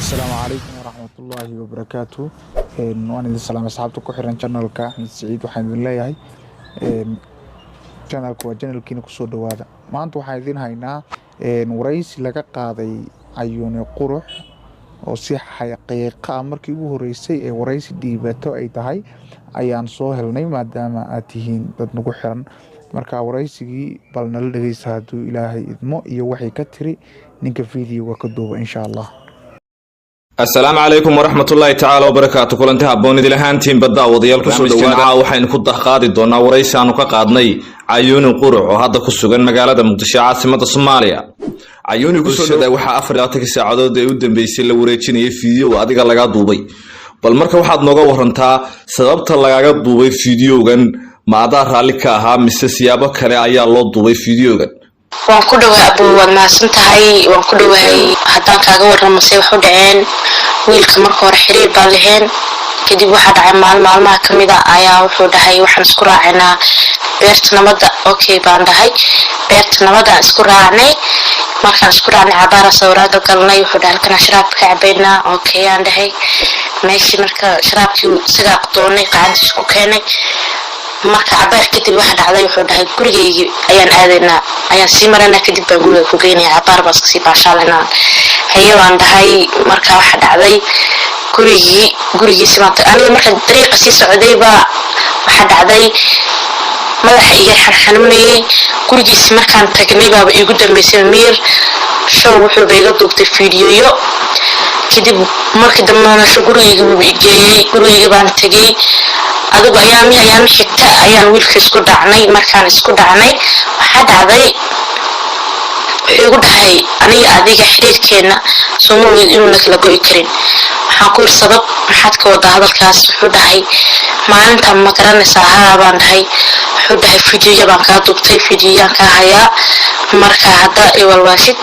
السلام عليكم ورحمة الله وبركاته. وأنا إذا سلام أصحابتك وحرن channel أحمد سعيد وحمد الله ياهي channel كوا channel كينو كسود هذا ما أنتوا حايدين هاينا ورئيس لقى قاضي عيون قروح oo si xaqiiqo ah markii ugu horeysay ee waraysi dhiibato ay tahay ayaan soo helnay maadaama aad tihiin dad nagu xiran marka waraysigii bal nala dhageysta haduu Ilaahay idmo iyo waxay ka tiri ninka video ka duuba insha Allah. Assalaamu calaykum waraxmatullaahi tacaala wabarakaatu. kulanti habboon idil ahaantiin badda wadayaal ku soo dhawaada waxaynu ku qaadi doonaa waraysi aanu ka qaadnay Cayuuni Qurux oo hadda ku sugan magaalada Muqdisho caasimadda Soomaaliya. Cayuuni ku soo dhawaada waxa 24 saacadood ee u dambeysay la wareejinayay video adiga laga duubay. bal marka waxaad nooga warantaa sababta lagaga duubay videogan maada raali ka ahaa mise siyaabo kale ayaa loo duubay videogan. waan ku dhawahay abu waan maasan tahay waan ku dhawahay haddaan kaaga warramo say wax u dhaceen wiilka marka hore xiriir baan lahayn kadib waxa dhacay maalmaha kamid ah ayaa wuxuu dhahay waxaan isku raacinaa beerta nabadda okay baan dhahay beerta nabadda isku raacnay markaan isku raacnay cabaara sawirada galnay wuxuu dhahay kana sharaab ka cabaynaa okay aan dhahay meeshii marka sharaabkii isaga aqdoonay qaadis isku keenay marka cabaar kadib waxa dhacday wuxuu dhahay gurigeyga ayaan aadaynaa ayaan sii maranaa kadib baan guriga ku geynay cabaar baas kasii baashaalanaa hayaan dhahay marka waxa dhacday gurigiisa maanta aniga marka dariiqa sii socday baa waxa dhacday madaxa iga xanuunayay gurigiisa markaan tagnay baa igu dambeysay miir show wuxuu iga duubtay fiidiyoyo kadib markii dambana gurigeyga wuu igeeyay guriga baan tagay adigu ayaan xigta ayaan wiilka isku dhacnay markaan isku dhacnay waxa dhacday igu dhahay aniga adiga xiriirkeena Soomaaliyeed inuu la kala go'i karin waxaan ku sabab maxaad ka wada hadalkaas wuxuu dhahay maalinta ma garanaysaa baan dhahay wuxuu dhahay fiidiyo baan ka duubtay fiidiyaan ka hayaa marka hadda ay walwaashid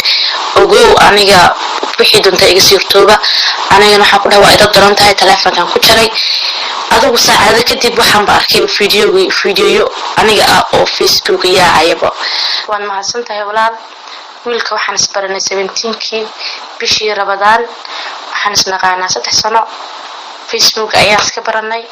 ogow aniga wixii dunta iga siirtooba aniga waxa ku dhawaad daran tahay telefoonkan ku jaray adigu saacado kadib waxaan ba arkay fiidiyo aniga oo Facebook yaayaba waan mahadsan tahay walaal wiilka waxaan isbaranay 17kii bishii Ramadaan waxaan isnaqaanaa 3 sano Facebook ayaan iska baranay